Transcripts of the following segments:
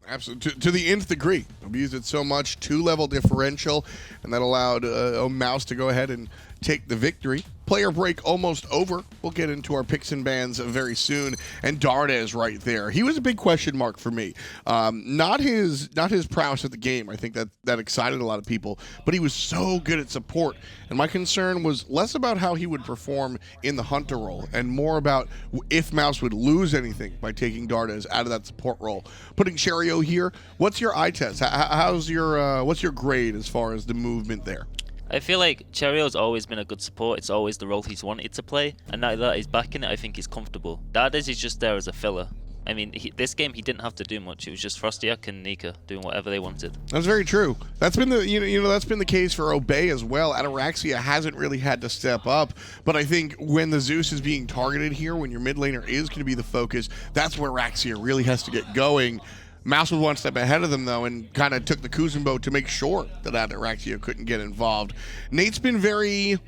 Absolutely, to the nth degree. Abused it so much, 2-level differential, and that allowed Mouse to go ahead and take the victory. Player break almost over. We'll get into our picks and bans very soon. And Dardez right there. He was a big question mark for me. Not his prowess at the game. I think that excited a lot of people. But he was so good at support. And my concern was less about how he would perform in the Hunter role and more about if Mouse would lose anything by taking Dardez out of that support role. Putting Cherryo here, what's your eye test? What's your grade as far as the movement there? I feel like Cherryo's always been a good support. It's always the role he's wanted to play, and now that he's back in it, I think he's comfortable. Dardez is just there as a filler. I mean, this game he didn't have to do much. It was just FrostiaK and Nika doing whatever they wanted. That's very true. That's been the that's been the case for Obey as well. Ataraxia hasn't really had to step up, but I think when the Zeus is being targeted here, when your mid laner is going to be the focus, that's where Raxia really has to get going. Mouse was one step ahead of them, though, and kind of took the Kuzenbo to make sure that Ataraxia couldn't get involved. Nate's been very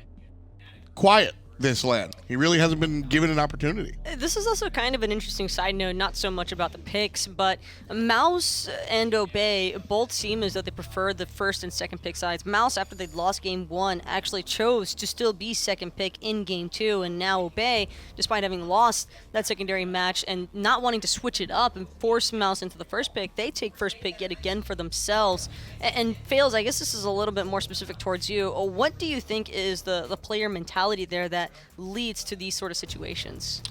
quiet this land. He really hasn't been given an opportunity. This is also kind of an interesting side note, not so much about the picks, but Mouse and Obey both seem as though they prefer the first and second pick sides. Mouse, after they lost game 1, actually chose to still be second pick in game 2, and now Obey, despite having lost that secondary match and not wanting to switch it up and force Mouse into the first pick, they take first pick yet again for themselves. And Fails, I guess this is a little bit more specific towards you. What do you think is the player mentality there that leads to these sort of situations?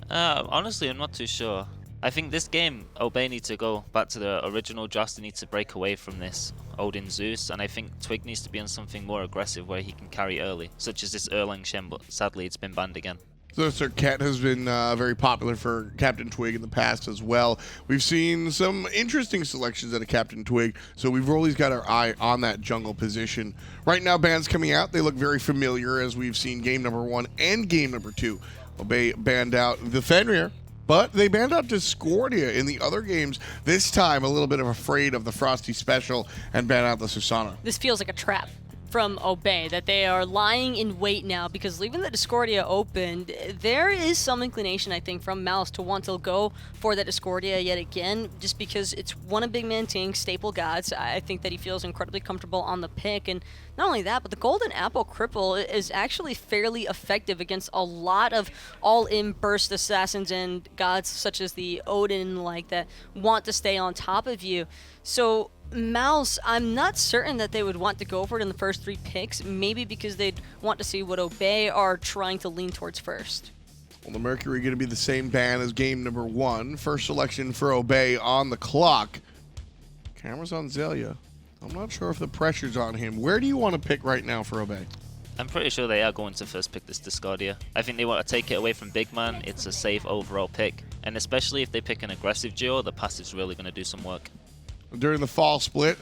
Honestly, I'm not too sure. I think this game, Obey needs to go back to the original draft. He needs to break away from this Odin Zeus, and I think Twig needs to be on something more aggressive where he can carry early, such as this Erlang Shen, but sadly it's been banned again. So Cat has been very popular for CaptainTwig in the past as well. We've seen some interesting selections out of CaptainTwig, so we've always got our eye on that jungle position. Right now, bans coming out, they look very familiar as we've seen game number 1 and game number 2. Obey banned out the Fenrir, but they banned out Discordia in the other games. This time, a little bit of afraid of the Frosty special and banned out the Susana. This feels like a trap from Obey, that they are lying in wait now, because leaving the Discordia open, there is some inclination, I think, from Mouse to want to go for that Discordia yet again, just because it's one of BigManTingz staple gods. I think that he feels incredibly comfortable on the pick, and not only that, but the Golden Apple Cripple is actually fairly effective against a lot of all-in burst assassins and gods such as the Odin that want to stay on top of you. So Mouse, I'm not certain that they would want to go for it in the first 3 picks, maybe because they'd want to see what Obey are trying to lean towards first. Well, the Mercury going to be the same ban as game number 1. First selection for Obey on the clock. Camera's on Xaliea. I'm not sure if the pressure's on him. Where do you want to pick right now for Obey? I'm pretty sure they are going to first pick this Discordia. I think they want to take it away from Big Man. It's a safe overall pick, and especially if they pick an aggressive duo, the passive's really going to do some work. During the fall split,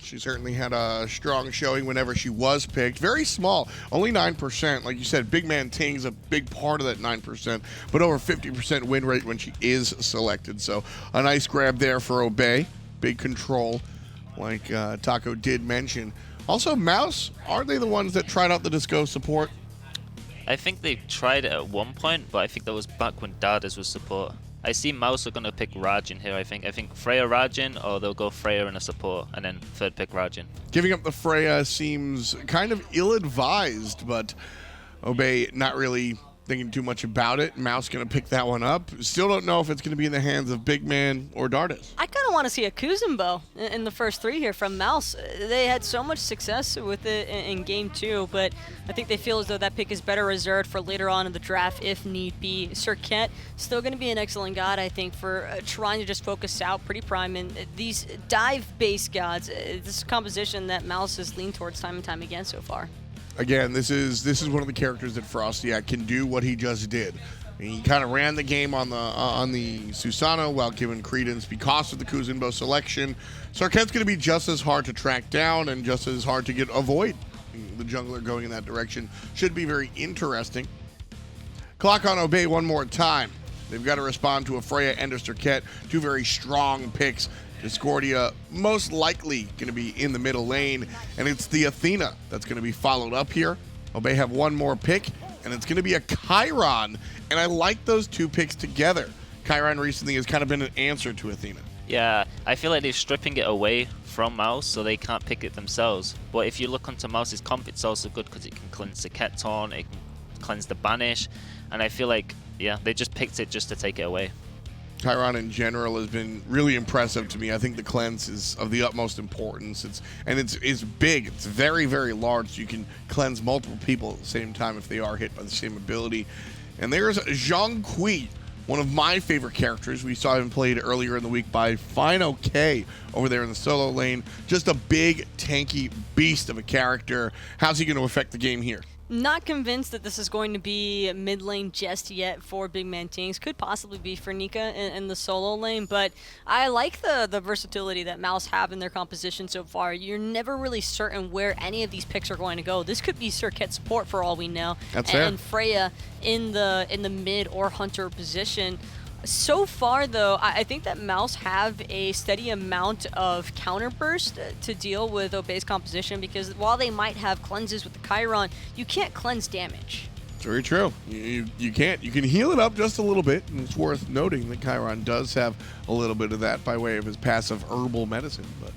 she certainly had a strong showing whenever she was picked. Very small, only 9%. Like you said, BigManTingz a big part of that 9%, but over 50% win rate when she is selected. So a nice grab there for Obey. Big control, like Taco did mention. Also, Mouse, aren't they the ones that tried out the Disco support? I think they tried it at one point, but I think that was back when Dardez was support. I see Mouse are going to pick Rajin here, I think. I think Freya Rajin, or they'll go Freya in a support, and then third pick Rajin. Giving up the Freya seems kind of ill-advised, but Obey not really thinking too much about it. Mouse going to pick that one up. Still don't know if it's going to be in the hands of Big Man or Dardez. I kind of want to see a Kuzenbo in the first 3 here from Mouse. They had so much success with it in game 2, but I think they feel as though that pick is better reserved for later on in the draft if need be. CaptainTwig still going to be an excellent god, I think, for trying to just focus out PrettyPriMe and these dive-based gods. This composition that Mouse has leaned towards time and time again so far. Again, this is one of the characters that FrostiaK can do what he just did. He kind of ran the game on the Susana while giving credence because of the Kuzenbo selection. CaptainTwig's going to be just as hard to track down and just as hard to avoid. The jungler going in that direction should be very interesting. Clock on Obey one more time. They've got to respond to a Freya and a CaptainTwig, 2 very strong picks. Discordia most likely going to be in the middle lane, and it's the Athena that's going to be followed up here. Obey have one more pick, and it's going to be a Chiron, and I like those 2 picks together. Chiron recently has kind of been an answer to Athena. Yeah, I feel like they're stripping it away from Mouse so they can't pick it themselves. But if you look onto Mouse's comp, it's also good because it can cleanse the Keton, it can cleanse the Banish, and I feel like, yeah, they just picked it just to take it away. Chiron in general has been really impressive to me. I think the cleanse is of the utmost importance. It's big. It's very, very large. You can cleanse multiple people at the same time if they are hit by the same ability. And there's Zhonghui, one of my favorite characters. We saw him played earlier in the week by FrostiaK over there in the solo lane. Just a big, tanky beast of a character. How's he going to affect the game here? Not convinced that this is going to be mid lane just yet for BigManTingz. Could possibly be for Nika in the solo lane, but I like the versatility that Mouse have in their composition so far. You're never really certain where any of these picks are going to go. This could be Circuit support for all we know. That's fair. And Freya in the mid or hunter position. So far, though, I think that Mouse have a steady amount of counterburst to deal with Obey's composition, because while they might have cleanses with the Chiron, you can't cleanse damage. It's very true. You can't. You can heal it up just a little bit, and it's worth noting that Chiron does have a little bit of that by way of his passive herbal medicine, but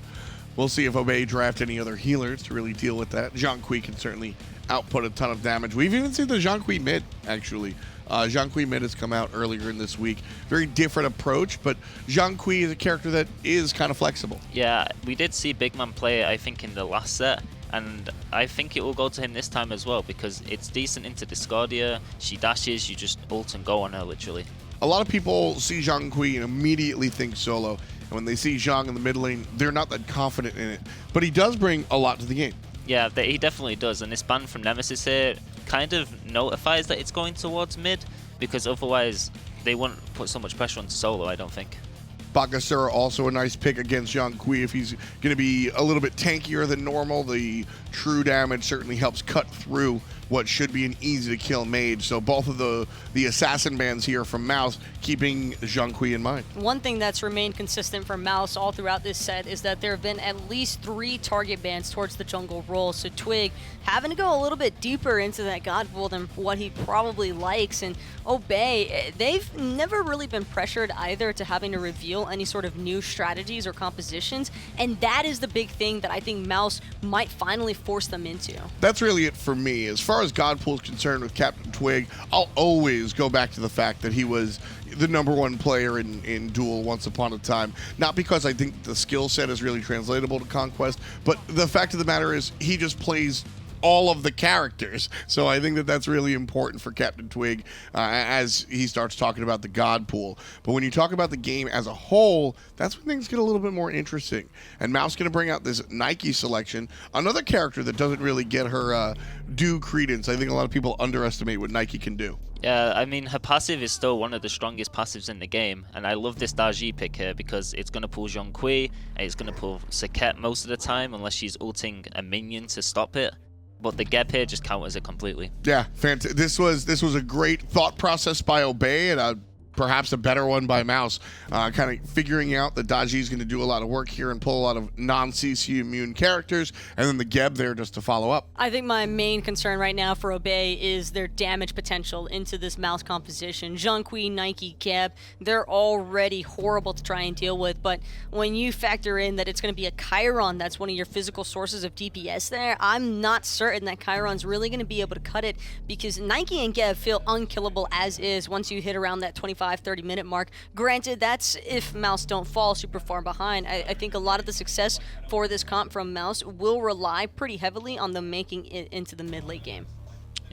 we'll see if Obey draft any other healers to really deal with that. Zhonghui can certainly output a ton of damage. We've even seen the Zhonghui mid, actually. Zhonghui mid has come out earlier in this week. Very different approach, but Zhonghui is a character that is kind of flexible. Yeah, we did see Big Man play it, I think, in the last set, and I think it will go to him this time as well, because it's decent into Discordia. She dashes, you just ult and go on her, literally. A lot of people see Zhonghui and immediately think solo, and when they see Zhang in the mid lane, they're not that confident in it, but he does bring a lot to the game. Yeah, he definitely does, and this ban from Nemesis here kind of notifies that it's going towards mid, because otherwise they wouldn't put so much pressure on solo, I don't think. Bakasura also a nice pick against Zhonghui if he's going to be a little bit tankier than normal. The true damage certainly helps cut through what should be an easy-to-kill mage. So both of the assassin bands here from Mouse keeping Zhonghui in mind. One thing that's remained consistent for Mouse all throughout this set is that there have been at least 3 target bans towards the jungle role. So Twig having to go a little bit deeper into that God pool than what he probably likes. And Obey, they've never really been pressured either to having to reveal any sort of new strategies or compositions. And that is the big thing that I think Mouse might finally force them into. That's really it for me. As far as God Pool is concerned with CaptainTwig, I'll always go back to the fact that he was the #1 player in Duel once upon a time. Not because I think the skill set is really translatable to Conquest, but the fact of the matter is he just plays all of the characters. So I think that that's really important for CaptainTwig as he starts talking about the God Pool. But when you talk about the game as a whole, that's when things get a little bit more interesting. And Mouse going to bring out this Nike selection, another character that doesn't really get her due credence. I think a lot of people underestimate what Nike can do. Yeah, I mean, her passive is still one of the strongest passives in the game, and I love this Dardez pick here because it's going to pull Zhonghui, and it's going to pull Saket most of the time unless she's ulting a minion to stop it. But the Geb here just counters it completely. Yeah, fantastic. This was a great thought process by Obey, and perhaps a better one by Mouse. Kind of figuring out that Dardez is going to do a lot of work here and pull a lot of non-CC immune characters, and then the Geb there just to follow up. I think my main concern right now for Obey is their damage potential into this Mouse composition. Zhonghui, Nike, Geb, they're already horrible to try and deal with, but when you factor in that it's going to be a Chiron that's one of your physical sources of DPS there, I'm not certain that Chiron's really going to be able to cut it, because Nike and Geb feel unkillable as is once you hit around that 25-30 minute mark. Granted, that's if Mouse don't fall super far behind. I think a lot of the success for this comp from Mouse will rely pretty heavily on them making it into the mid-late game.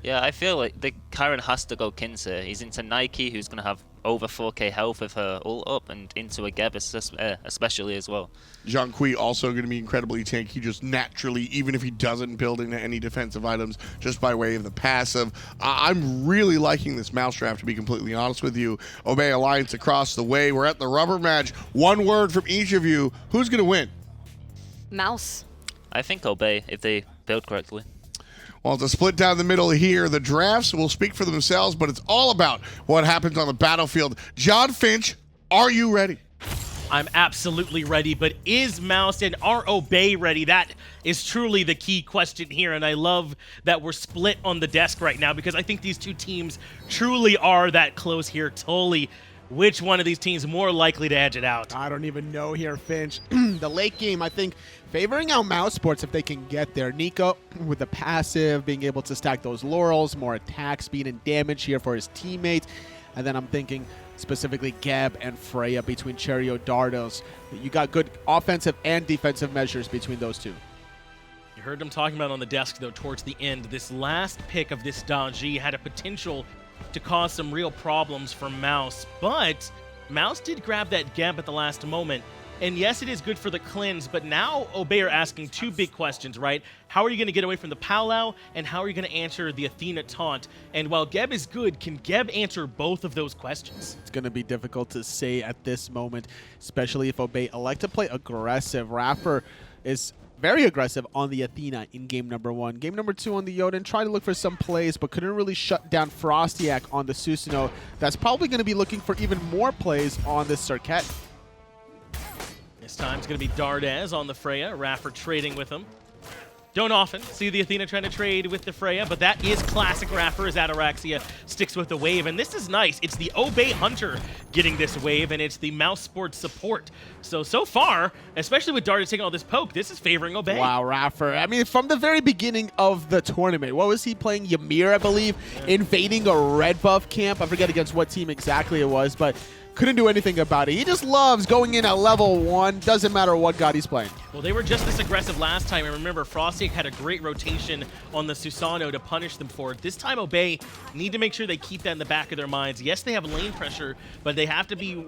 Yeah, I feel like the Chiron has to go Kinsa. He's into Nike, who's going to have over 4k health with her ult up, and into a Geb especially as well. Zhonghui also going to be incredibly tanky, just naturally, even if he doesn't build into any defensive items, just by way of the passive. I'm really liking this Mouse draft, to be completely honest with you. Obey Alliance across the way. We're at the rubber match. One word from each of you. Who's going to win? Mouse. I think Obey, if they build correctly. Well, it's a split down the middle here. The drafts will speak for themselves, but it's all about what happens on the battlefield. John Finch, are you ready? I'm absolutely ready, but is Mouse and are Obey ready? That is truly the key question here, and I love that we're split on the desk right now because I think these two teams truly are that close here. Totally which one of these teams more likely to edge it out? I don't even know here, Finch. The late game, I think, favoring out mousesports if they can get there. Nika with the passive, being able to stack those laurels, more attack speed and damage here for his teammates. And then I'm thinking specifically Geb and Freya between Cherryo, Dardez. You got good offensive and defensive measures between those two. You heard them talking about on the desk, though, towards the end. This last pick of this Dardez had a potential to cause some real problems for Mouse, but Mouse did grab that Geb at the last moment. And yes, it is good for the cleanse, but now Obey are asking two big questions, right? How are you going to get away from the Powwow, and how are you going to answer the Athena taunt? And while Geb is good, can Geb answer both of those questions? It's going to be difficult to say at this moment, especially if Obey elect to play aggressive. iRaffer is very aggressive on the Athena in game number 1. Game number 2 on the Yoden, tried to look for some plays, but couldn't really shut down FrostiaK on the Susanoo. That's probably going to be looking for even more plays on this Circuit. This time it's going to be Dardez on the Freya. iRaffer trading with him. Don't often see the Athena trying to trade with the Freya, but that is classic iRaffer as Ataraxia sticks with the wave. And this is nice. It's the Obey Hunter getting this wave, and it's the mousesports support. So far, especially with Dardez taking all this poke, this is favoring Obey. Wow, iRaffer. I mean, from the very beginning of the tournament, what was he playing? Ymir, I believe, invading a red buff camp. I forget against what team exactly it was, but couldn't do anything about it. He just loves going in at level 1. Doesn't matter what god he's playing. Well, they were just this aggressive last time, and remember, FrostiaK had a great rotation on the Susanoo to punish them for it. This time, Obey need to make sure they keep that in the back of their minds. Yes, they have lane pressure, but they have to be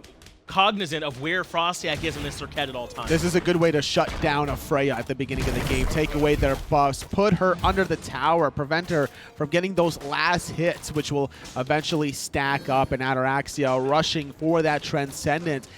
cognizant of where FrostiaK is in this circuit at all times. This is a good way to shut down a Freya at the beginning of the game, take away their buffs, put her under the tower, prevent her from getting those last hits, which will eventually stack up, and Ataraxia rushing for that Transcendent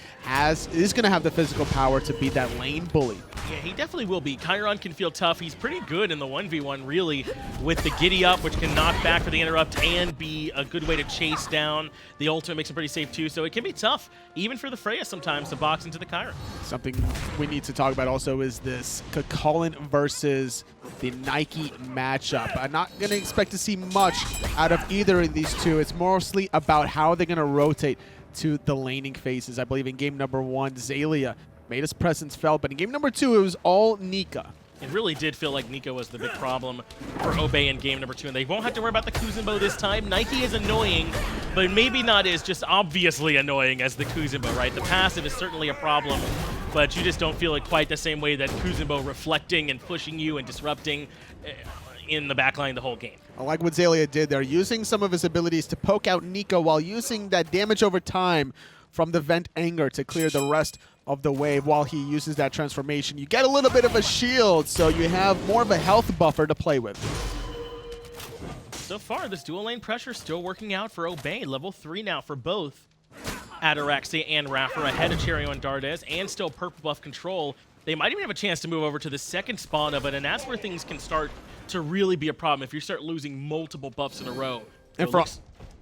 is going to have the physical power to beat that lane bully. Yeah, he definitely will be. Chiron can feel tough. He's pretty good in the 1v1, really, with the Giddy Up, which can knock back for the interrupt and be a good way to chase down. The ultimate makes him pretty safe, too, so it can be tough, even for the Freya sometimes, to box into the Chiron. Something we need to talk about also is this Kakulin versus the Nike matchup. I'm not going to expect to see much out of either of these two. It's mostly about how they're going to rotate to the laning phases. I believe in game number 1, Xaliea made his presence felt, but in game number 2, it was all Nika. It really did feel like Nika was the big problem for Obey in game number 2, and they won't have to worry about the Kuzenbo this time. Nike is annoying, but maybe not as just obviously annoying as the Kuzenbo, right? The passive is certainly a problem, but you just don't feel it quite the same way that Kuzenbo reflecting and pushing you and disrupting in the backline the whole game. I like what Xaliea did there, using some of his abilities to poke out Nika while using that damage over time from the Vent Anger to clear the rest of the wave while he uses that transformation. You get a little bit of a shield, so you have more of a health buffer to play with. So far, this dual lane pressure still working out for Obey. Level 3 now for both Ataraxia and iRaffer, ahead of Cherryo and Dardez, and still purple buff control. They might even have a chance to move over to the second spawn of it, and that's where things can start to really be a problem if you start losing multiple buffs in a row. And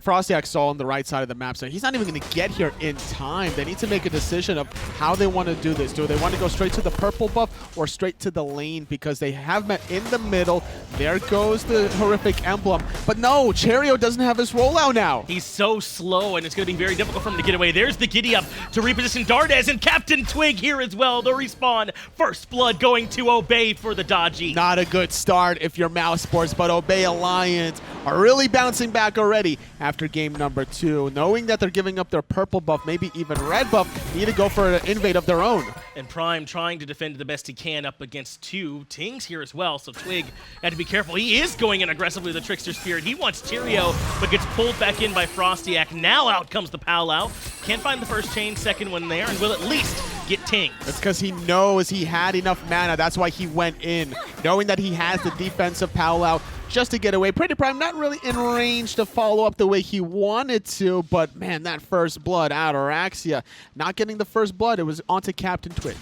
FrostiaK saw on the right side of the map, so he's not even going to get here in time. They need to make a decision of how they want to do this. Do they want to go straight to the purple buff or straight to the lane? Because they have met in the middle. There goes the horrific emblem. But no, Cherryo doesn't have his rollout now. He's so slow, and it's going to be very difficult for him to get away. There's the Giddy Up to reposition Dardez, and CaptainTwig here as well. The respawn. First blood going to Obey for the dodgy. Not a good start if you're mousesports, but Obey Alliance are really bouncing back already after game number 2. Knowing that they're giving up their purple buff, maybe even red buff, need to go for an invade of their own. And Prime trying to defend the best he can up against 2. Tingz here as well, so Twig had to be careful. He is going in aggressively with the Trickster Spirit. He wants Cherryo, but gets pulled back in by FrostiaK. Now out comes the Powwow. Can't find the first chain, second one there, and will at least get Tingz. That's because he knows he had enough mana. That's why he went in, knowing that he has the defensive Powwow just to get away. PrettyPriMe not really in range to follow up the way he wanted to, but man, that first blood, Ataraxia not getting the first blood. It was onto CaptainTwig.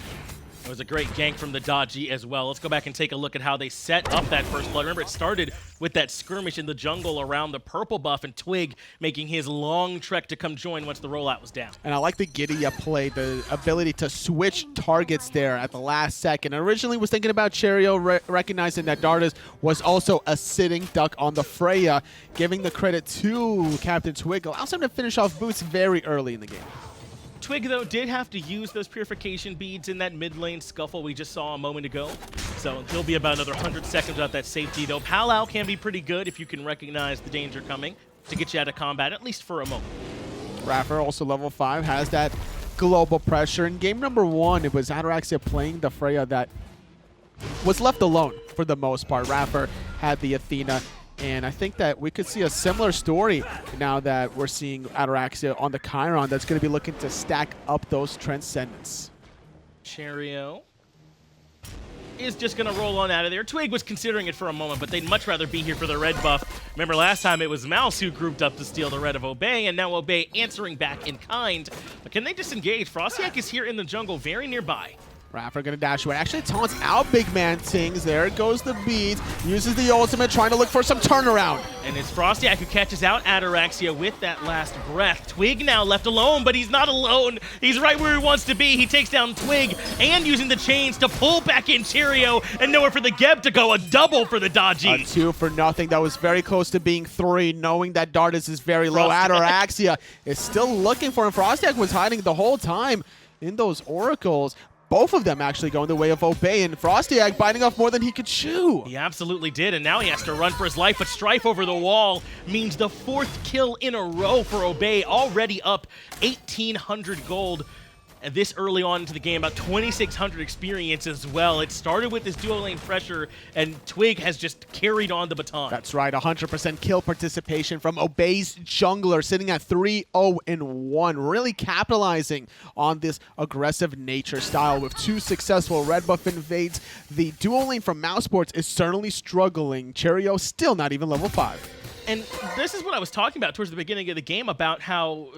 It was a great gank from the Dodgy as well. Let's go back and take a look at how they set up that first blood. Remember, it started with that skirmish in the jungle around the purple buff and Twig making his long trek to come join once the rollout was down. And I like the Xaliea play, the ability to switch targets there at the last second. Originally was thinking about Cherryo, recognizing that Dardez was also a sitting duck on the Freya, giving the credit to CaptainTwig. Allows him to finish off Boots very early in the game. Twig, though, did have to use those purification beads in that mid lane scuffle we just saw a moment ago. So he'll be about another 100 seconds without that safety, though. Pal can be pretty good if you can recognize the danger coming to get you out of combat, at least for a moment. iRaffer, also level 5, has that global pressure. In game number 1, it was Ataraxia playing the Freya that was left alone for the most part. iRaffer had the Athena. And I think that we could see a similar story now that we're seeing Ataraxia on the Chiron that's going to be looking to stack up those Transcendents. Cherryo is just going to roll on out of there. Twig was considering it for a moment, but they'd much rather be here for the red buff. Remember last time it was Mouse who grouped up to steal the red of Obey, and now Obey answering back in kind. But can they disengage? FrostiaK is here in the jungle, very nearby. iRaffer gonna dash away. Actually taunts out BigManTingz. There goes the beads. Uses the ultimate, trying to look for some turnaround. And it's FrostiaK who catches out Ataraxia with that last breath. Twig now left alone, but he's not alone. He's right where he wants to be. He takes down Twig and using the chains to pull back in Cherryo, and nowhere for the Geb to go. A double for the Dodgy. A 2 for nothing. That was very close to being 3, knowing that Dardez is very low. Ataraxia is still looking for him. FrostiaK was hiding the whole time in those oracles. Both of them actually going the way of Obey, and FrostiaK biting off more than he could chew. He absolutely did, and now he has to run for his life, but Strife over the wall means the 4th kill in a row for Obey, already up 1,800 gold. And this early on into the game, about 2,600 experience as well. It started with this dual lane pressure, and Twig has just carried on the baton. That's right, 100% kill participation from Obey's jungler, sitting at 3-0-1, really capitalizing on this aggressive nature style with 2 successful red buff invades. The dual lane from mousesports is certainly struggling. Cherryo still not even level 5. And this is what I was talking about towards the beginning of the game, about how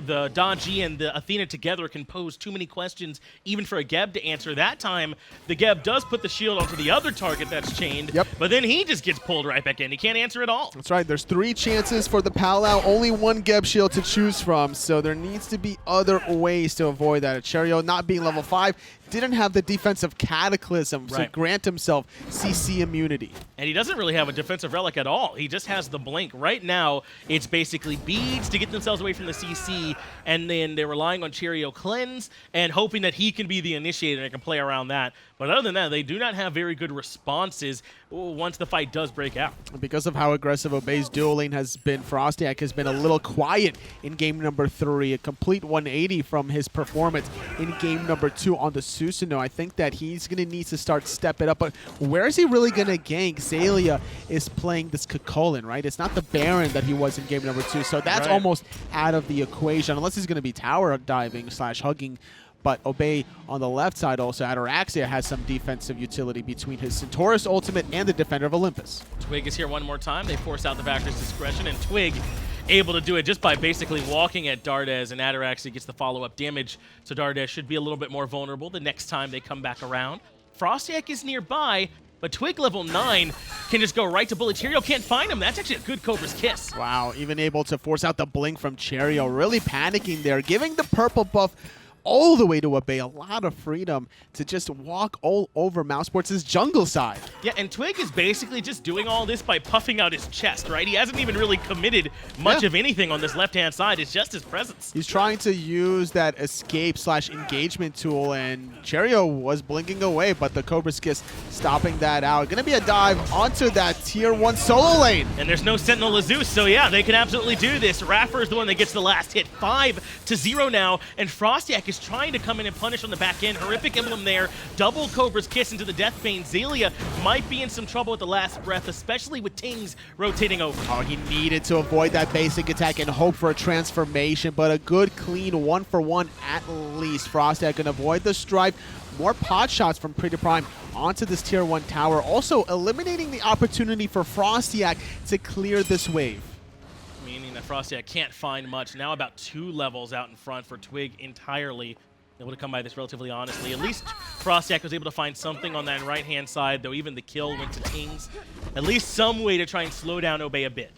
the Dodgy and the Athena together can pose too many questions even for a Geb to answer. That time, the Geb does put the shield onto the other target that's chained, but then he just gets pulled right back in. He can't answer at all. That's right. There's 3 chances for the Palau, only 1 Geb shield to choose from, so there needs to be other ways to avoid that. Cherryo not being level 5 didn't have the defensive cataclysm to grant himself CC immunity. And he doesn't really have a defensive relic at all. He just has the blink. Right now, it's basically beads to get themselves away from the CC, and then they're relying on Cherryo cleanse and hoping that he can be the initiator and can play around that. But other than that, they do not have very good responses once the fight does break out. Because of how aggressive Obey's dual lane has been, FrostiaK has been a little quiet in game number 3. A complete 180 from his performance in game number 2 on the Susanoo. I think that he's going to need to start stepping up. But where is he really going to gank? Xaliea is playing this Kakolin, right? It's not the Baron that he was in game number 2. So that's almost out of the equation, unless he's going to be tower diving / hugging. But Obey on the left side also, Ataraxia has some defensive utility between his Centaurus ultimate and the Defender of Olympus. Twig is here one more time. They force out the Backer's discretion, and Twig able to do it just by basically walking at Dardez, and Ataraxia gets the follow-up damage. So Dardez should be a little bit more vulnerable the next time they come back around. FrostiaK is nearby, but Twig level 9 can just go right to bully. Cherryo can't find him. That's actually a good Cobra's Kiss. Wow, even able to force out the blink from Cherryo, really panicking there, giving the purple buff all the way to Obey, a lot of freedom to just walk all over mousesports' jungle side. Yeah, and Twig is basically just doing all this by puffing out his chest, right? He hasn't even really committed much of anything on this left-hand side. It's just his presence. He's trying to use that escape / engagement tool, and Cherryo was blinking away, but the Cobra's Kiss stopping that out. Gonna be a dive onto that tier 1 solo lane. And there's no Sentinel of Zeus, so yeah, they can absolutely do this. iRaffer is the one that gets the last hit. 5-0 now, and FrostiaK is trying to come in and punish on the back end. Horrific emblem there. Double Cobra's Kiss into the Deathbane. Xaliea might be in some trouble with the last breath, especially with Tingz rotating over. Oh, he needed to avoid that basic attack and hope for a transformation, but a good, clean 1-for-1 at least. FrostiaK can avoid the stripe. More pot shots from PrettyPriMe onto this tier 1 tower, also eliminating the opportunity for FrostiaK to clear this wave. Meaning that FrostiaK can't find much. Now about 2 levels out in front for Twig entirely. Able to come by this relatively honestly. At least FrostiaK was able to find something on that right-hand side, though even the kill went to Tingz. At least some way to try and slow down Obey a bit.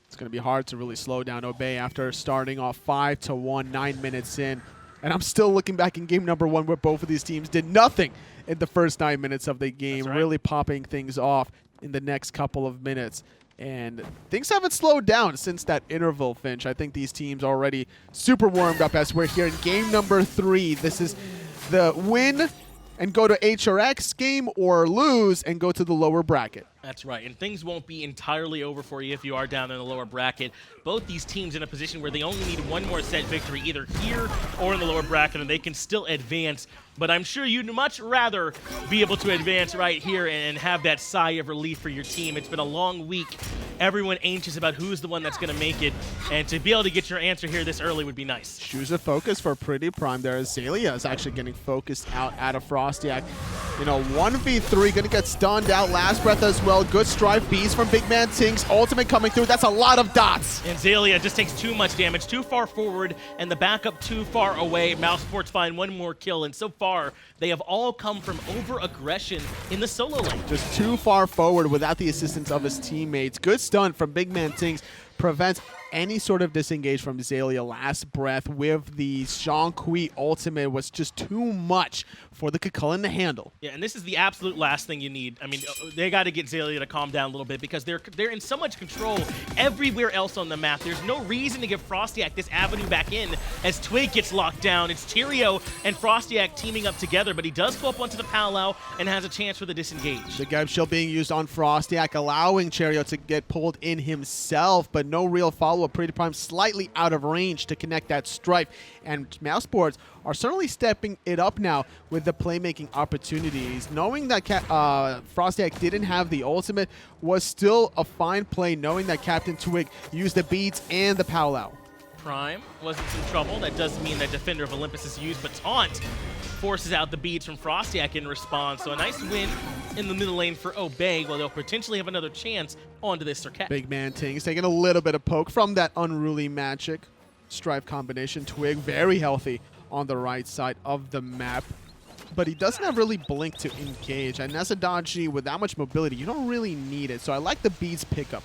It's going to be hard to really slow down Obey after starting off 5-1, 9 minutes in. And I'm still looking back in game number 1 where both of these teams did nothing in the first 9 minutes of the game, right. really popping things off in the next couple of minutes. And things haven't slowed down since that interval, Finch. I think these teams are already super warmed up as we're here in game number 3. This is the win and go to HRX game or lose and go to the lower bracket. That's right, and things won't be entirely over for you if you are down in the lower bracket. Both these teams in a position where they only need one more set victory, either here or in the lower bracket, and they can still advance. But I'm sure you'd much rather be able to advance right here and have that sigh of relief for your team. It's been a long week. Everyone anxious about who's the one that's going to make it, and to be able to get your answer here this early would be nice. Choose a focus for PrettyPriMe there. Xaliea is actually getting focused out of FrostiaK. You know, 1v3, going to get stunned out. Last breath as well. Good strive beast from BigManTingz. Ultimate coming through. That's a lot of dots. And Xaliea just takes too much damage, too far forward, and the backup too far away. mousesports find one more kill, and so far, they have all come from over-aggression in the solo lane. Just too far forward without the assistance of his teammates. Good stun from BigManTingz. Prevents any sort of disengage from Xaliea. Last breath with the Jean-Kui ultimate was just too much for the Kukulkan to handle. Yeah, and this is the absolute last thing you need. I mean, they got to get Xaliea to calm down a little bit because they're in so much control everywhere else on the map. There's no reason to give FrostiaK this avenue back in as Twig gets locked down. It's Cherryo and FrostiaK teaming up together, but he does go up onto the powwow and has a chance for the disengage. The Geb Shield being used on FrostiaK, allowing Cherryo to get pulled in himself, but no real follow-up. PrettyPriMe slightly out of range to connect that strife, and mousesports are certainly stepping it up now with the playmaking opportunities. Knowing that FrostiaK didn't have the ultimate was still a fine play, knowing that CaptainTwig used the beats and the powwow. Prime was in some trouble. That does mean that Defender of Olympus is used, but Taunt forces out the beats from FrostiaK in response. So a nice win in the middle lane for Obey, while they'll potentially have another chance onto this Circuit. BigManTingz taking a little bit of poke from that unruly magic. Strife combination. Twig very healthy on the right side of the map. But he doesn't have really blink to engage. And as a dodgy with that much mobility, you don't really need it. So I like the beats pickup.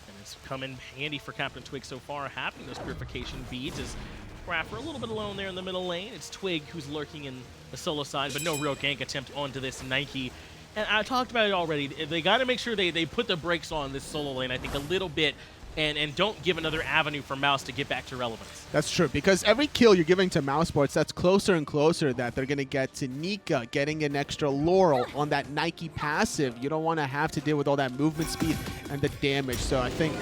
And it's come in handy for CaptainTwig so far, having those purification beads as iRaffer a little bit alone there in the middle lane. It's Twig who's lurking in the solo side, but no real gank attempt onto this Nike. And I talked about it already. They got to make sure they put the brakes on this solo lane, I think, a little bit, and don't give another avenue for Mouse to get back to relevance. That's true, because every kill you're giving to mousesports, that's closer and closer that they're going to get to Nika getting an extra laurel on that Nike passive. You don't want to have to deal with all that movement speed and the damage. So I think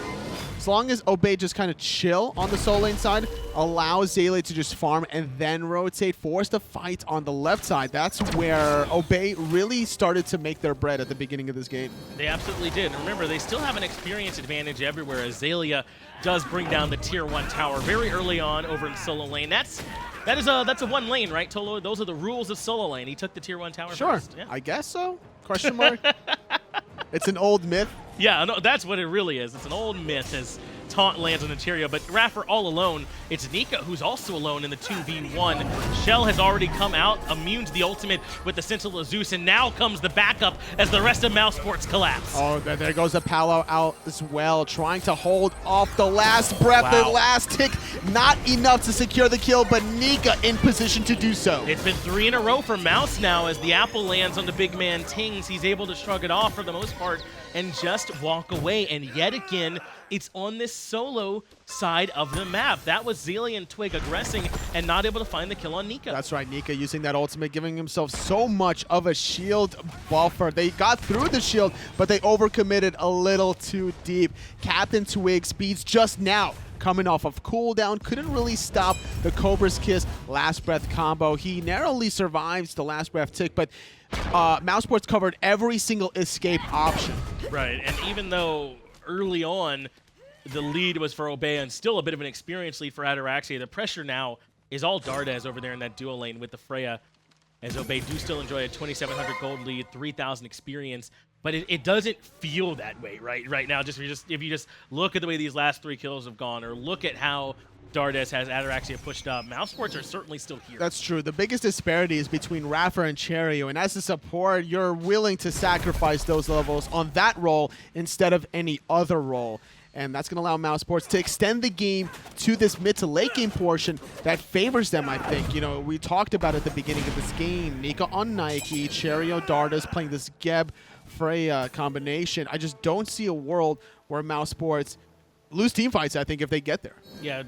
as long as Obey just kind of chill on the solo lane side, allow Xaliea to just farm and then rotate, force the fight on the left side. That's where Obey really started to make their bread at the beginning of this game. They absolutely did. And remember, they still have an experience advantage everywhere as Xaliea does bring down the tier 1 tower very early on over in solo lane. That's a one lane, right, Tolo? Those are the rules of solo lane. He took the tier 1 tower Sure, first. Yeah. I guess so. Question mark. It's an old myth. Yeah, no, that's what it really is. It's an old myth as Taunt lands on the Cherryo, but iRaffer all alone. It's Nika who's also alone in the 2v1. Shell has already come out, immune to the ultimate with the Sentinel of Zeus, and now comes the backup as the rest of mousesports collapse. Oh, there goes the powwow out as well, trying to hold off the last breath, the last tick. Not enough to secure the kill, but Nika in position to do so. It's been 3 in a row for Mouse now as the apple lands on the BigManTingz. He's able to shrug it off for the most part and just walk away. And yet again, it's on this solo side of the map. That was Xaliea and Twig aggressing and not able to find the kill on Nika. That's right, Nika using that ultimate, giving himself so much of a shield buffer. They got through the shield, but they overcommitted a little too deep. CaptainTwig speeds just now coming off of cooldown, couldn't really stop the Cobra's Kiss last breath combo. He narrowly survives the last breath tick, but mousesports covered every single escape option. Right, and even though early on the lead was for Obey and still a bit of an experience lead for Ataraxia, the pressure now is all Dardez over there in that dual lane with the Freya, as Obey do still enjoy a 2,700 gold lead, 3,000 experience, but it doesn't feel that way right now. If you just look at the way these last 3 kills have gone, or look at how Dardez has Ataraxia pushed up. mousesports are certainly still here. That's true. The biggest disparity is between iRaffer and Cherryo, and as a support, you're willing to sacrifice those levels on that role instead of any other role. And that's going to allow mousesports to extend the game to this mid to late game portion that favors them, I think. You know, we talked about at the beginning of this game, Nika on Nike, Cherryo, Dardez playing this Geb Freya combination. I just don't see a world where mousesports lose team fights, I think, if they get there. Yeah,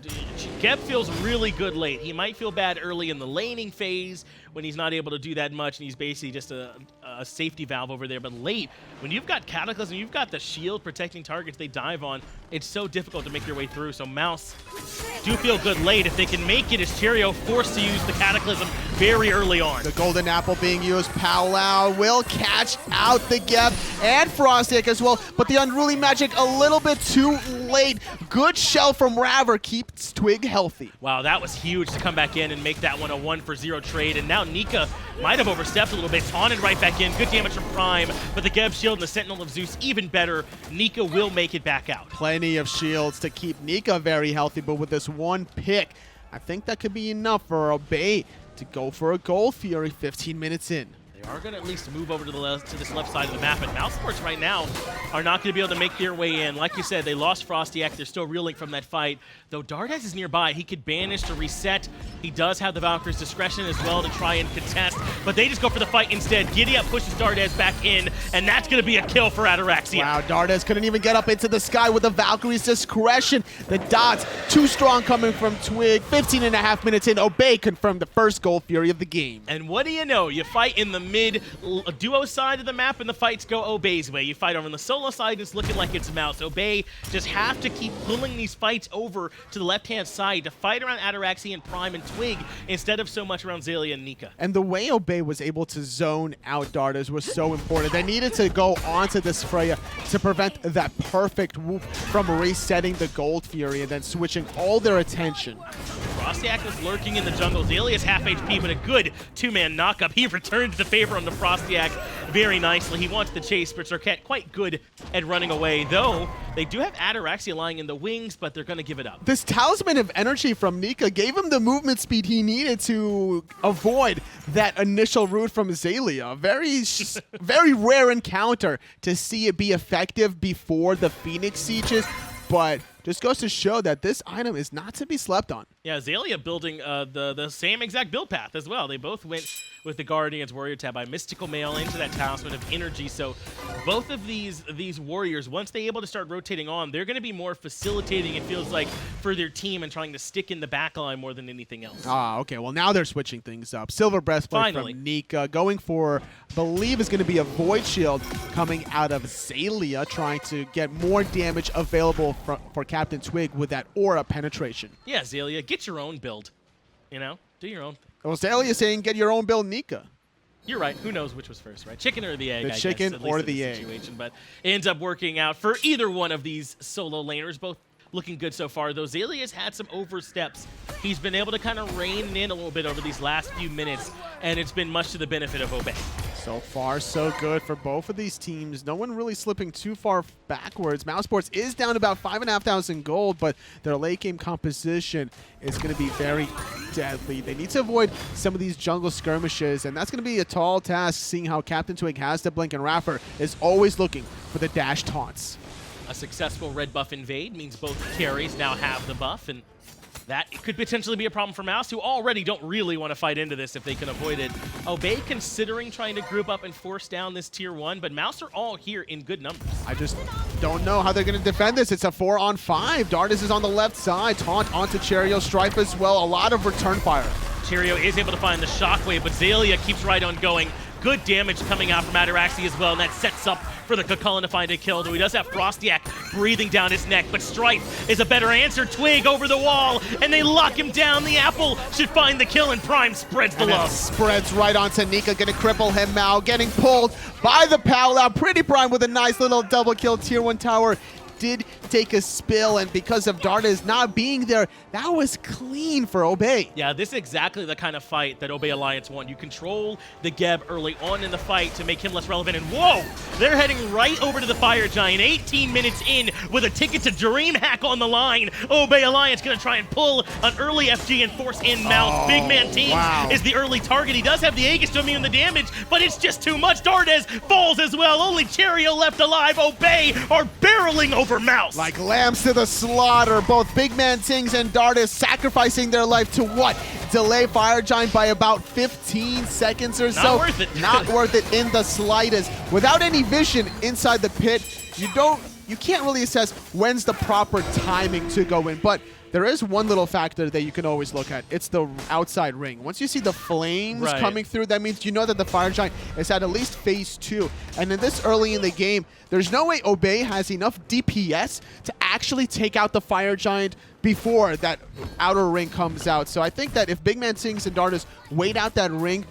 Geb feels really good late. He might feel bad early in the laning phase when he's not able to do that much, and he's basically just a safety valve over there. But late, when you've got Cataclysm, you've got the shield protecting targets they dive on, it's so difficult to make your way through. So Mouse do feel good late. If they can make it, is Cherryo forced to use the Cataclysm very early on. The golden apple being used. Palau will catch out the Geb and FrostiaK as well, but the Unruly Magic a little bit too late. Good shell from Raver keeps Twig healthy. Wow, that was huge to come back in and make that one a 1-for-0 trade. And now Nika might have overstepped a little bit. Taunted right back in. Good damage from Prime, but the Geb shield and the Sentinel of Zeus even better. Nika will make it back out. Plenty of shields to keep Nika very healthy, but with this one pick, I think that could be enough for Obey to go for a Gold Fury 15 minutes in. They are going to at least move over to this left side of the map, and mousesports right now are not going to be able to make their way in. Like you said, they lost FrostiaK. They're still reeling from that fight. Though Dardez is nearby, he could banish to reset. He does have the Valkyrie's discretion as well to try and contest, but they just go for the fight instead. Giddy up pushes Dardez back in, and that's going to be a kill for Ataraxia. Wow, Dardez couldn't even get up into the sky with the Valkyrie's discretion. The dots, too strong coming from Twig. 15.5 minutes in, Obey confirmed the first Gold Fury of the game. And what do you know? You fight in the mid duo side of the map, and the fights go Obey's way. You fight over on the solo side, it's looking like it's Mouse. Obey just have to keep pulling these fights over to the left-hand side to fight around Ataraxia and Prime and Twig instead of so much around Xaliea and Nika. And the way Obey was able to zone out Dardez was so important. They needed to go onto this Freya to prevent that perfect whoop from resetting the Gold Fury and then switching all their attention. FrostiaK was lurking in the jungle. Xalia's half HP, but a good two-man knockup. He returns the favor on the FrostiaK very nicely. He wants the chase, but Serket quite good at running away, though they do have Ataraxia lying in the wings, but they're going to give it up. This talisman of energy from Nika gave him the movement speed he needed to avoid that initial route from Xaliea. Very rare encounter to see it be effective before the Phoenix sieges, but just goes to show that this item is not to be slept on. Yeah, Xaliea building the same exact build path as well. They both went with the Guardians Warrior tab by Mystical Mail into that Talisman of Energy. So both of these warriors, once they're able to start rotating on, they're going to be more facilitating, it feels like, for their team and trying to stick in the back line more than anything else. Ah, okay. Well, now they're switching things up. Silver Breastplate from Nika, going for, I believe, is going to be a Void Shield coming out of Xaliea, trying to get more damage available for CaptainTwig with that aura penetration. Yeah, Xaliea, get your own build. You know, do your own thing. Well, Xaliea saying get your own build, Nika. You're right. Who knows which was first, right? Chicken or the egg, The I chicken guess, or the egg. Situation. But it ends up working out for either one of these solo laners, both looking good so far, though Xalia's had some oversteps. He's been able to kind of rein in a little bit over these last few minutes, and it's been much to the benefit of Obey. So far, so good for both of these teams. No one really slipping too far backwards. mousesports is down about 5,500 gold, but their late game composition is going to be very deadly. They need to avoid some of these jungle skirmishes, and that's going to be a tall task, seeing how CaptainTwig has the blink, and iRaffer is always looking for the dash taunts. A successful red buff invade means both carries now have the buff, and that could potentially be a problem for Mouse, who already don't really want to fight into this if they can avoid it. Obey considering trying to group up and force down this tier 1, but Mouse are all here in good numbers. I just don't know how they're going to defend this. It's a 4-on-5. Dardez is on the left side. Taunt onto Cherryo. Strife as well. A lot of return fire. Cherryo is able to find the shockwave, but Xaliea keeps right on going. Good damage coming out from Ataraxia as well, and that sets up for the Kukulkan to find a kill. Though he does have FrostiaK breathing down his neck, but Strife is a better answer. Twig over the wall, and they lock him down. The apple should find the kill, and Prime spreads the love. Spreads right onto Nika, gonna cripple him now, getting pulled by the Palau. PrettyPriMe with a nice little double kill. Tier 1 tower did take a spill, and because of Dardez not being there, that was clean for Obey. Yeah, this is exactly the kind of fight that Obey Alliance want. You control the Geb early on in the fight to make him less relevant, and whoa! They're heading right over to the Fire Giant, 18 minutes in with a ticket to DreamHack on the line. Obey Alliance gonna try and pull an early FG and force in Mouse. BigManTingz is the early target. He does have the Aegis to immune the damage, but it's just too much. Dardez falls as well. Only Cherryo left alive. Obey are barreling over Mouse. Like lambs to the slaughter, both BigManTingz and Dardez sacrificing their life to what? Delay Fire Giant by about 15 seconds or so. Not worth it. Not worth it in the slightest. Without any vision inside the pit, you can't really assess when's the proper timing to go in, but there is one little factor that you can always look at. It's the outside ring. Once you see the flames coming through, that means you know that the Fire Giant is at least phase 2. And in this early in the game, there's no way Obey has enough DPS to actually take out the Fire Giant before that outer ring comes out. So I think that if BigManTingz and Dardez wait out that ring,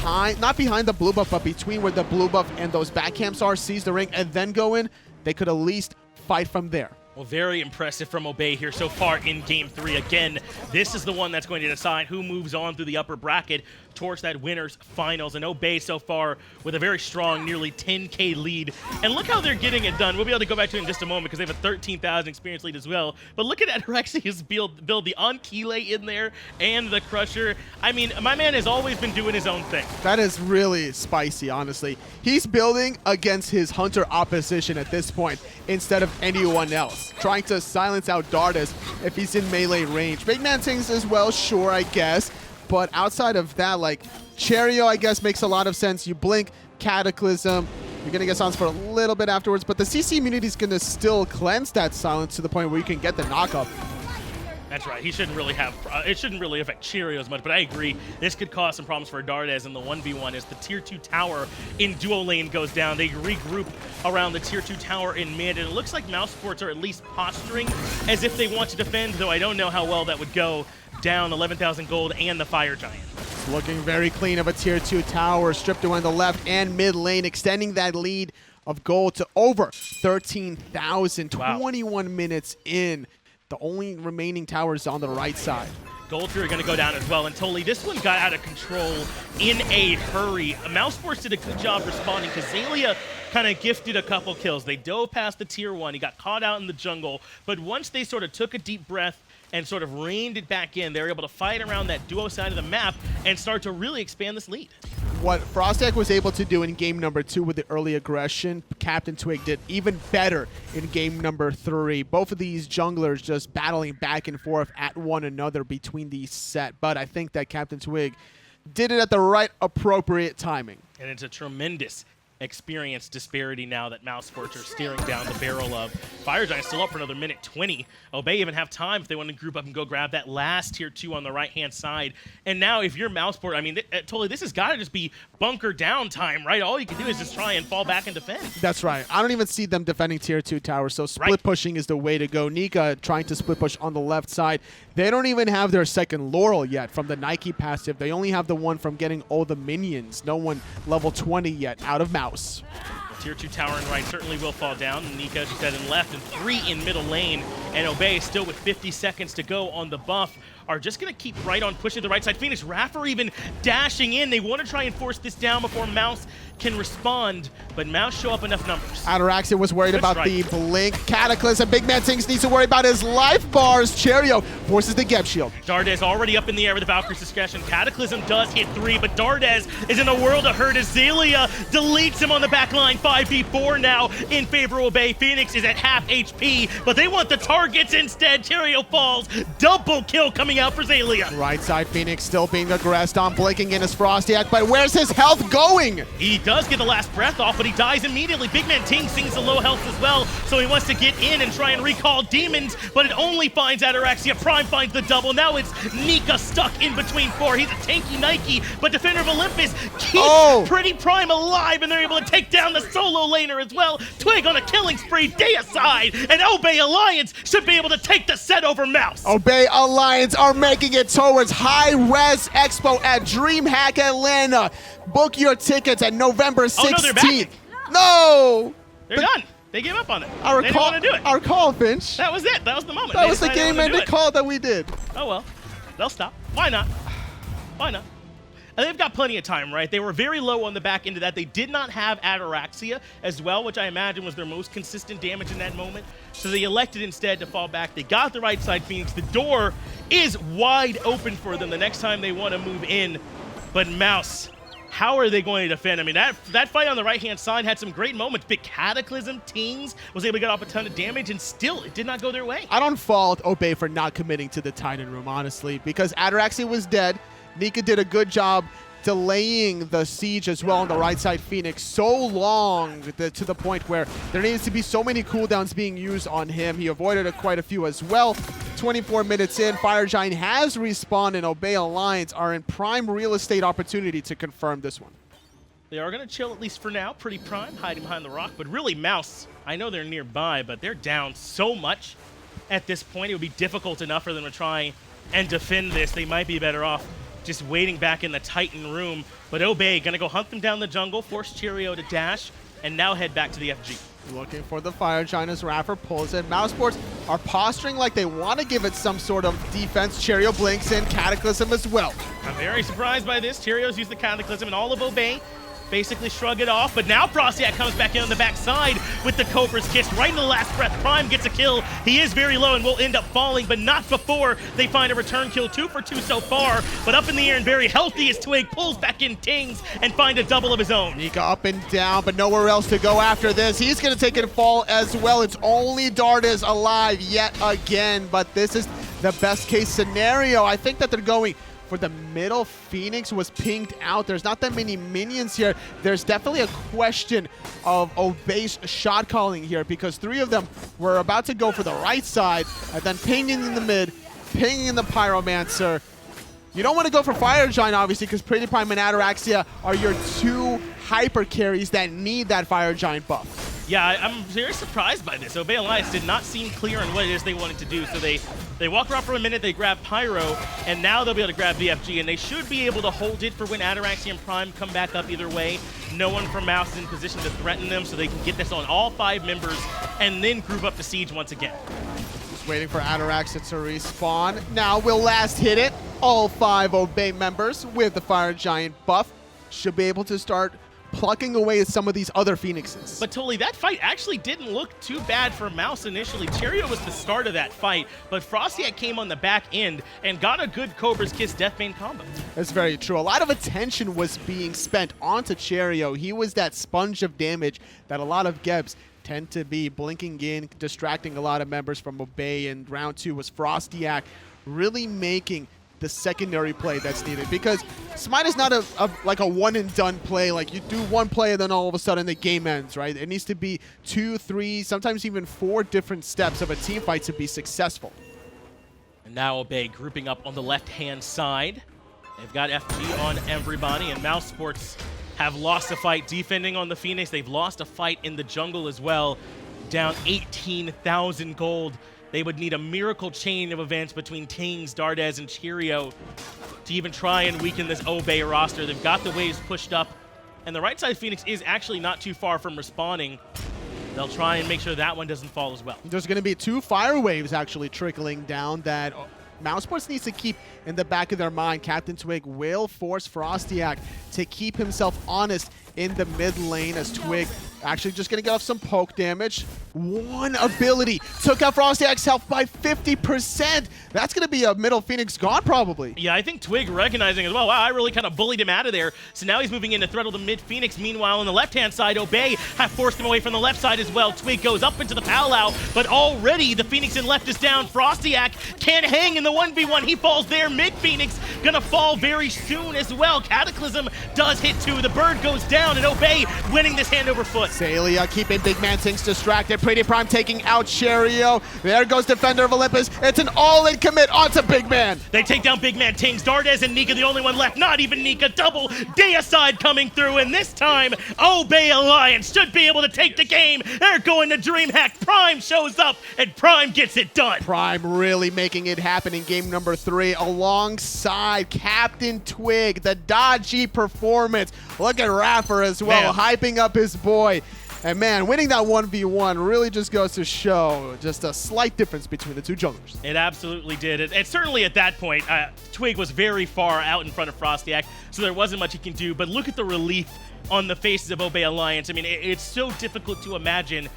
not behind the blue buff, but between where the blue buff and those back camps are, seize the ring, and then go in, they could at least fight from there. Well, very impressive from Obey here so far in Game 3. Again, this is the one that's going to decide who moves on through the upper bracket towards that winner's finals. And Obey so far with a very strong, nearly 10K lead. And look how they're getting it done. We'll be able to go back to it in just a moment because they have a 13,000 experience lead as well. But look at Ataraxia's build the Ankile in there and the Crusher. I mean, my man has always been doing his own thing. That is really spicy, honestly. He's building against his Hunter opposition at this point instead of anyone else, trying to silence out Dardez if he's in melee range. BigManTingz as well, sure, I guess. But outside of that, like, Cherryo, I guess, makes a lot of sense. You blink, Cataclysm. You're going to get silence for a little bit afterwards, but the CC immunity is going to still cleanse that silence to the point where you can get the knockup. That's right. He shouldn't really have. It shouldn't really affect Cherryo as much, but I agree. This could cause some problems for Dardez in the 1v1 as the tier 2 tower in duo lane goes down. They regroup around the tier 2 tower in mid, and it looks like mousesports are at least posturing as if they want to defend, though I don't know how well that would go down 11,000 gold and the Fire Giant. Looking very clean of a tier 2 tower, stripped away on the left and mid lane, extending that lead of gold to over 13,000, 21 minutes in. The only remaining tower is on the right side. Goldfury are going to go down as well, and totally, this one got out of control in a hurry. mousesports did a good job responding because Xaliea kind of gifted a couple kills. They dove past the tier 1, he got caught out in the jungle, but once they sort of took a deep breath and sort of reined it back in, they were able to fight around that duo side of the map and start to really expand this lead. What FrostiaK was able to do in game number 2 with the early aggression, CaptainTwig did even better in game number 3. Both of these junglers just battling back and forth at one another between these set, but I think that CaptainTwig did it at the right appropriate timing. And it's a tremendous experience disparity now that mousesports are steering down the barrel of. Fire Giant still up for another minute 20. Obey even have time if they want to group up and go grab that last tier 2 on the right-hand side. And now if you're mousesport, I mean, totally, this has got to just be bunker down time, right? All you can do is just try and fall back and defend. That's right. I don't even see them defending tier 2 towers, so split pushing is the way to go. Nika trying to split push on the left side. They don't even have their second Laurel yet from the Nike passive. They only have the one from getting all the minions. No one level 20 yet out of Mouse. The tier 2 tower and right certainly will fall down. Nika just head in left and 3 in middle lane. And Obey still with 50 seconds to go on the buff are just going to keep right on pushing the right side. iRaffer even dashing in. They want to try and force this down before Mouse can respond, but Mouse show up enough numbers. Ataraxia was worried about the blink. Cataclysm. BigManTingz needs to worry about his life bars. Cherryo forces the Geb shield. Dardez already up in the air with the Valkyrie's discretion. Cataclysm does hit 3, but Dardez is in a world of hurt as Xaliea deletes him on the back line. 5v4 now in favor of Obey. Phoenix is at half HP, but they want the targets instead. Cherryo falls. Double kill coming out for Xaliea. Right side, Phoenix still being aggressed on, blinking in his FrostiaK, but where's his health going? He does get the last breath off, but he dies immediately. BigManTingz sings the low health as well, so he wants to get in and try and recall demons, but it only finds Ataraxia. Prime finds the double. Now it's Nika stuck in between 4. He's a tanky Nike, but Defender of Olympus keeps PrettyPriMe alive, and they're able to take down the solo laner as well. Twig on a killing spree, deicide, and Obey Alliance should be able to take the set over Mouse. Obey Alliance are making it towards hi-rez Expo at DreamHack Atlanta. Book your tickets at November 16th. Oh, no, they're back. No! They're done. They gave up on it. Our They didn't call, want to do it. our call, Finch. That was it. That was the moment. That They was the decided they game-ending wanted to do it. call that we did. Oh well, they'll stop. Why not? Why not? And they've got plenty of time, right? They were very low on the back end of that. They did not have Ataraxia as well, which I imagine was their most consistent damage in that moment. So they elected instead to fall back. They got the right side Phoenix. The door is wide open for them the next time they want to move in. But Mouse, how are they going to defend? I mean, that fight on the right-hand side had some great moments. Big Cataclysm, Tings was able to get off a ton of damage, and still, it did not go their way. I don't fault Obey for not committing to the Titan room, honestly, because Ataraxia was dead. Nika did a good job delaying the siege as well on the right side Phoenix so long to the point where there needs to be so many cooldowns being used on him. He avoided quite a few as well. 24 minutes in, Fire Giant has respawned, and Obey Alliance are in prime real estate opportunity to confirm this one. They are going to chill at least for now. PrettyPriMe hiding behind the rock, but really Mouse, I know they're nearby, but they're down so much at this point. It would be difficult enough for them to try and defend this. They might be better off just waiting back in the Titan room. But Obey going to go hunt them down the jungle, force Cherryo to dash, and now head back to the FG. Looking for the Fire Giant as iRaffer pulls in. mousesports are posturing like they want to give it some sort of defense. Cherryo blinks in, Cataclysm as well. I'm very surprised by this. Cherryo's used the Cataclysm, and all of Obey basically shrug it off, but now FrostiaK comes back in on the backside with the Cobra's Kiss right in the last breath. Prime gets a kill. He is very low and will end up falling, but not before they find a return kill. 2 for 2 so far, but up in the air and very healthy as Twig pulls back in Tings and find a double of his own. Nika up and down, but nowhere else to go after this. He's going to take a fall as well. It's only Dardez alive yet again, but this is the best case scenario. I think that they're going for the middle. Phoenix was pinged out. There's not that many minions here. There's definitely a question of Obey's shot calling here because 3 of them were about to go for the right side and then pinging in the mid, pinging in the Pyromancer. You don't want to go for Fire Giant, obviously, because PrettyPriMe and Ataraxia are your 2 hyper carries that need that Fire Giant buff. Yeah, I'm very surprised by this. Obey Alliance did not seem clear on what it is they wanted to do, so they walk around for a minute, they grab Pyro, and now they'll be able to grab BFG, and they should be able to hold it for when Ataraxia and Prime come back up either way. No one from Mouse is in position to threaten them, so they can get this on all 5 members and then group up the siege once again. Just waiting for Ataraxia to respawn. Now will last hit it. All 5 Obey members with the Fire Giant buff should be able to start plucking away at some of these other Phoenixes. But Totally, that fight actually didn't look too bad for Mouse initially. Cherryo was the start of that fight, but FrostiaK came on the back end and got a good Cobra's Kiss Deathbane combo. That's very true. A lot of attention was being spent onto Cherryo. He was that sponge of damage that a lot of Gebs tend to be, blinking in, distracting a lot of members from Obey, and round 2 was FrostiaK really making the secondary play that's needed, because Smite is not like a one and done play. Like, you do one play and then all of a sudden the game ends, right? It needs to be 2, 3, sometimes even 4 different steps of a team fight to be successful. And now Obey grouping up on the left-hand side. They've got FG on everybody, and mousesports have lost a fight defending on the Phoenix. They've lost a fight in the jungle as well, down 18,000 gold. They would need a miracle chain of events between Tings, Dardez, and Cherryo to even try and weaken this Obey roster. They've got the waves pushed up, and the right side Phoenix is actually not too far from respawning. They'll try and make sure that one doesn't fall as well. There's going to be 2 fire waves actually trickling down that mousesports needs to keep in the back of their mind. CaptainTwig will force FrostiaK to keep himself honest in the mid lane, as Twig actually just going to get off some poke damage. 1 ability took out FrostiaK's health by 50%. That's going to be a middle Phoenix gone probably. Yeah, I think Twig recognizing as well, wow, I really kind of bullied him out of there. So now he's moving in to throttle the mid Phoenix. Meanwhile, on the left-hand side, Obey have forced him away from the left side as well. Twig goes up into the powwow, but already the Phoenix in left is down. FrostiaK can't hang in the 1v1. He falls there. Mid Phoenix gonna fall very soon as well. Cataclysm does hit 2. The bird goes down, and Obey winning this hand over foot. Xaliea keeping BigManTingz distracted. PrettyPriMe taking out Cherryo. There goes Defender of Olympus. It's an all-in commit onto Big Man. They take down BigManTingz. Dardez and Nika the only one left. Not even Nika. Double deicide coming through, and this time Obey Alliance should be able to take the game. They're going to DreamHack. Prime shows up, and Prime gets it done. Prime really making it happen in game number 3 alongside CaptainTwig. The dodgy performance. Look at iRaffer as well, hyping up his boy. And man, winning that 1v1 really just goes to show just a slight difference between the two junglers. It absolutely did. And certainly at that point, Twig was very far out in front of FrostiaK, so there wasn't much he can do. But look at the relief on the faces of Obey Alliance. I mean, it's so difficult to imagine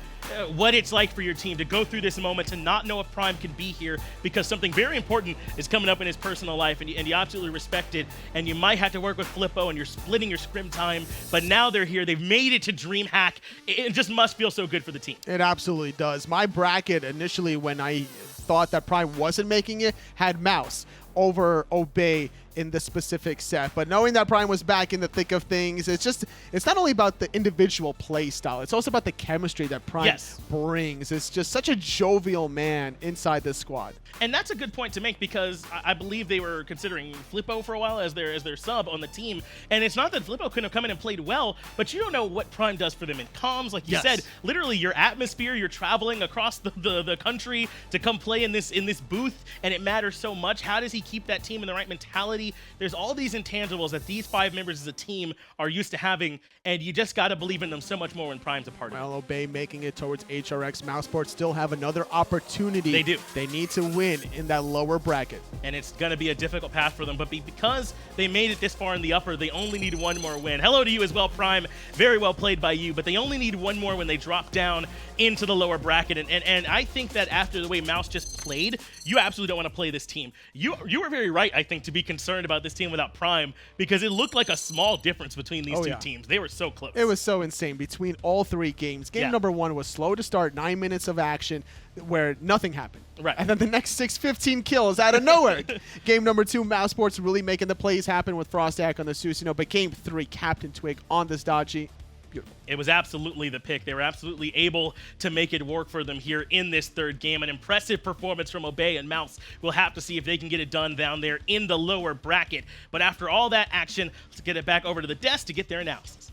what it's like for your team to go through this moment, to not know if Prime can be here because something very important is coming up in his personal life, and you absolutely respect it, and you might have to work with Flippo, and you're splitting your scrim time, but now they're here. They've made it to DreamHack. It just must feel so good for the team. It absolutely does. My bracket initially, when I thought that Prime wasn't making it, had Mouse over Obey in the specific set, but knowing that Prime was back in the thick of things, it's not only about the individual play style, it's also about the chemistry that Prime brings. It's just such a jovial man inside this squad. And that's a good point to make, because I believe they were considering Flippo for a while as their sub on the team, and it's not that Flippo couldn't have come in and played well, but you don't know what Prime does for them in comms. Like you said, literally your atmosphere, you're traveling across the country to come play in this booth, and it matters so much. How does he keep that team in the right mentality? There's all these intangibles that these 5 members as a team are used to having, and you just got to believe in them so much more when Prime's a part of it. Well, Obey making it towards HRX. mousesports still have another opportunity. They do. They need to win in that lower bracket. And it's going to be a difficult path for them, but because they made it this far in the upper, they only need one more win. Hello to you as well, Prime. Very well played by you, but they only need one more when they drop down into the lower bracket. And I think that after the way Mouse just played, you absolutely don't want to play this team. You were very right, I think, to be concerned about this team without Prime, because it looked like a small difference between these two teams. They were so close. It was so insane between all 3 games. Game number 1 was slow to start, 9 minutes of action where nothing happened. Right. And then the next 15 kills out of nowhere. Game number 2, mousesports really making the plays happen with FrostiaK on the Susino, but game 3, CaptainTwig on this dodgy. Beautiful. It was absolutely the pick. They were absolutely able to make it work for them here in this 3rd game. An impressive performance from Obey and Mouse. We'll have to see if they can get it done down there in the lower bracket. But after all that action, let's get it back over to the desk to get their analysis.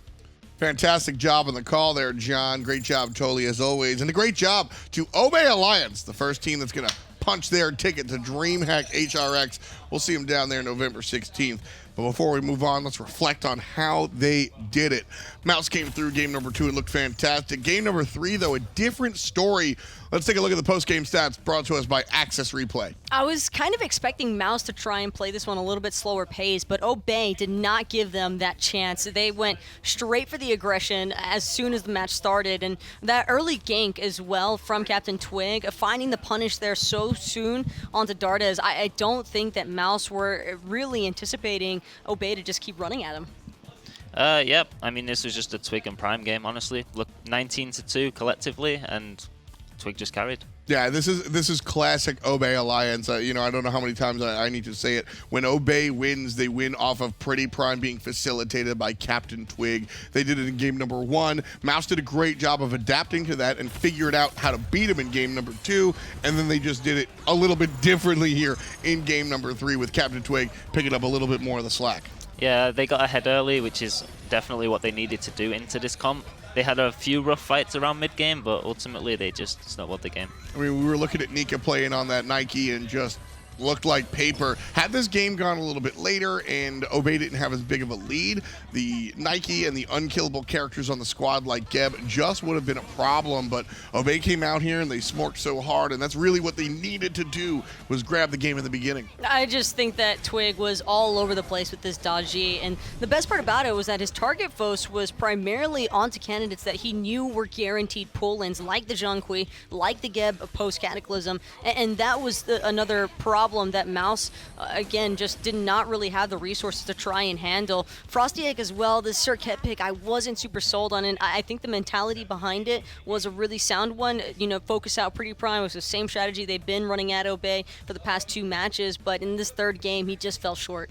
Fantastic job on the call there, John. Great job, totally, as always. And a great job to Obey Alliance, the first team that's going to punch their ticket to DreamHack HRX. We'll see them down there November 16th. But before we move on, let's reflect on how they did it. Mouse came through game number 2 and looked fantastic. Game number 3, though, a different story. Let's take a look at the post-game stats brought to us by Access Replay. I was kind of expecting Mouse to try and play this one a little bit slower pace, but Obey did not give them that chance. They went straight for the aggression as soon as the match started, and that early gank as well from CaptainTwig, finding the punish there so soon onto Dardez. I don't think that Mouse were really anticipating Obey to just keep running at him. Yep. I mean, this was just a Twig and Prime game, honestly. Look, 19-2 collectively, and Twig just carried. Yeah, this is classic Obey Alliance. I don't know how many times I need to say it. When Obey wins, they win off of PrettyPriMe being facilitated by CaptainTwig. They did it in game number 1. Mouse did a great job of adapting to that and figured out how to beat him in game number 2. And then they just did it a little bit differently here in game number 3 with CaptainTwig picking up a little bit more of the slack. Yeah, they got ahead early, which is definitely what they needed to do into this comp. They had a few rough fights around mid-game, but ultimately they just snowballed the game. I mean, we were looking at Nika playing on that Nike and just looked like paper. Had this game gone a little bit later and Obey didn't have as big of a lead, the Nike and the unkillable characters on the squad like Geb just would have been a problem, but Obey came out here and they smorked so hard, and that's really what they needed to do, was grab the game in the beginning. I just think that Twig was all over the place with this dodgy, and the best part about it was that his target focus was primarily onto candidates that he knew were guaranteed pull-ins, like the Zhonghui, like the Geb post-Cataclysm, and that was another problem that Mouse, again, just did not really have the resources to try and handle. FrostiaK as well, the Circuit pick, I wasn't super sold on it. I think the mentality behind it was a really sound one. Focus out PrettyPriMe was the same strategy they've been running at Obey for the past 2 matches, but in this 3rd game, he just fell short.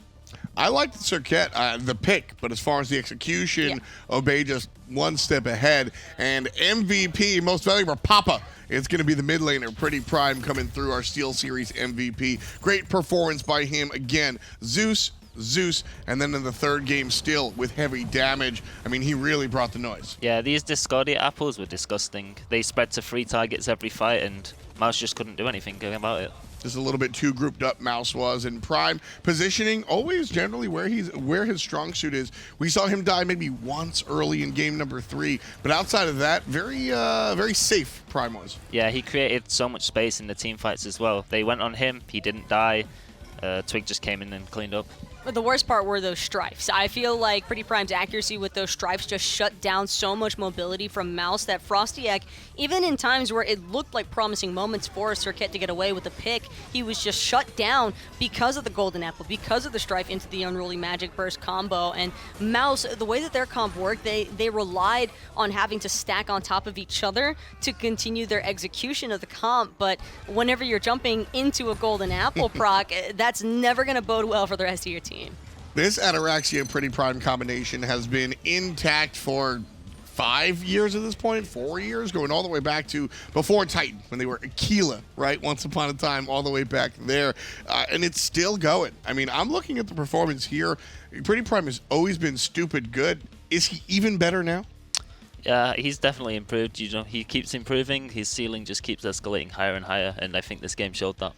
I like the Circuit, the pick, but as far as the execution, Obey just one step ahead. And MVP, most valuable Papa, it's going to be the mid laner, PrettyPriMe, coming through, our Steel Series MVP. Great performance by him. Again, Zeus, and then in the 3rd game still with heavy damage. I mean, he really brought the noise. Yeah, these Discordia apples were disgusting. They spread to 3 targets every fight, and Mouse just couldn't do anything about it. Just a little bit too grouped up Mouse was, and Prime positioning always generally where his strong suit is. We saw him die maybe once early in game number 3, but outside of that, very safe Prime was. Yeah, he created so much space in the team fights as well. They went on him, he didn't die. Twig just came in and cleaned up. But the worst part were those strifes. I feel like PrettyPrime's accuracy with those strifes just shut down so much mobility from Mouse that FrostiaK, even in times where it looked like promising moments for Circuit to get away with a pick, he was just shut down because of the Golden Apple, because of the strife into the Unruly Magic Burst combo. And Mouse, the way that their comp worked, they relied on having to stack on top of each other to continue their execution of the comp. But whenever you're jumping into a Golden Apple proc, that's never going to bode well for the rest of your team. This Ataraxia and PrettyPrime combination has been intact for 5 years at this point, 4 years, going all the way back to before Titan, when they were Aquila, right? Once upon a time, all the way back there. And it's still going. I mean, I'm looking at the performance here. PrettyPrime has always been stupid good. Is he even better now? Yeah, he's definitely improved. You know, he keeps improving. His ceiling just keeps escalating higher and higher, and I think this game showed that.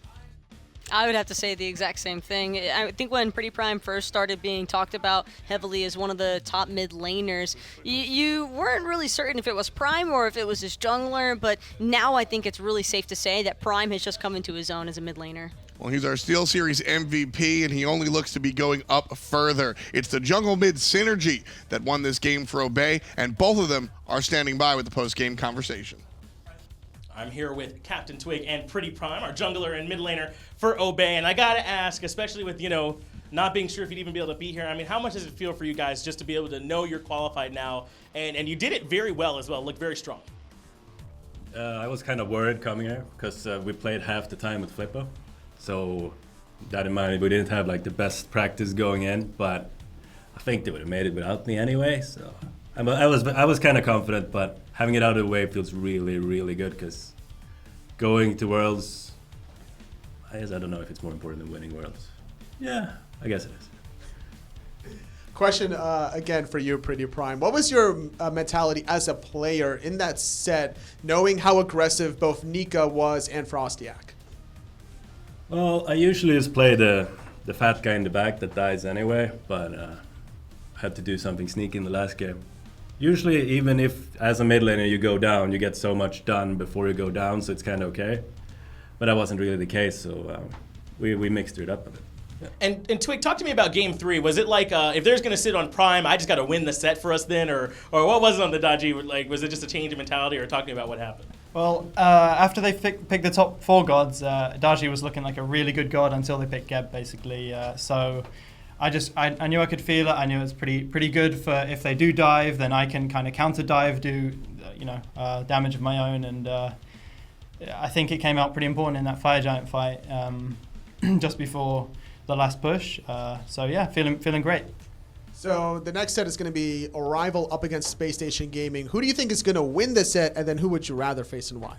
I would have to say the exact same thing. I think when PrettyPrime first started being talked about heavily as one of the top mid laners, you weren't really certain if it was Prime or if it was his jungler, but now I think it's really safe to say that Prime has just come into his own as a mid laner. Well, he's our Steel Series MVP, and he only looks to be going up further. It's the jungle mid synergy that won this game for Obey, and both of them are standing by with the post-game conversation. I'm here with CaptainTwig and PrettyPriMe, our jungler and mid laner for Obey. And I gotta ask, especially with, not being sure if you'd even be able to be here, I mean, how much does it feel for you guys just to be able to know you're qualified now? And you did it very well as well, looked very strong. I was kind of worried coming here because we played half the time with Flippo. So that in mind, we didn't have like the best practice going in, but I think they would have made it without me anyway. So I was kind of confident, but having it out of the way feels really, really good because going to Worlds, I don't know if it's more important than winning Worlds. Yeah, I guess it is. Question again for you, PrettyPrime. What was your mentality as a player in that set, knowing how aggressive both Nika was and FrostiaK? Well, I usually just play the fat guy in the back that dies anyway, but I had to do something sneaky in the last game. Usually, even if as a mid laner you go down, you get so much done before you go down, so it's kind of okay. But that wasn't really the case, so we mixed it up a bit. Yeah. And Twig, talk to me about game 3. Was it like, if there's going to sit on Prime, I just got to win the set for us then? Or what was it on the Dodgy? Like, was it just a change of mentality, or talk to me about what happened? Well, after they picked the top 4 gods, Dodgy was looking like a really good god until they picked Geb, basically. So I knew I could feel it. I knew it was pretty good for if they do dive, then I can kind of counter dive, do damage of my own, and I think it came out pretty important in that Fire Giant fight just before the last push. So yeah, feeling great. So the next set is going to be Arrival up against Space Station Gaming. Who do you think is going to win this set, and then who would you rather face and why?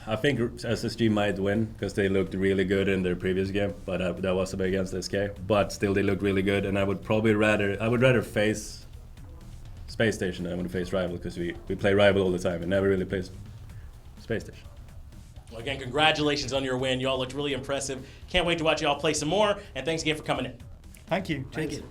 I think SSG might win because they looked really good in their previous game, but that was against SK. But still, they look really good, and I would rather face Space Station than I would face Rival because we play Rival all the time and never really play Space Station. Well, again, congratulations on your win. You all looked really impressive. Can't wait to watch you all play some more, and thanks again for coming in. Thank you. Thank Cheers. you.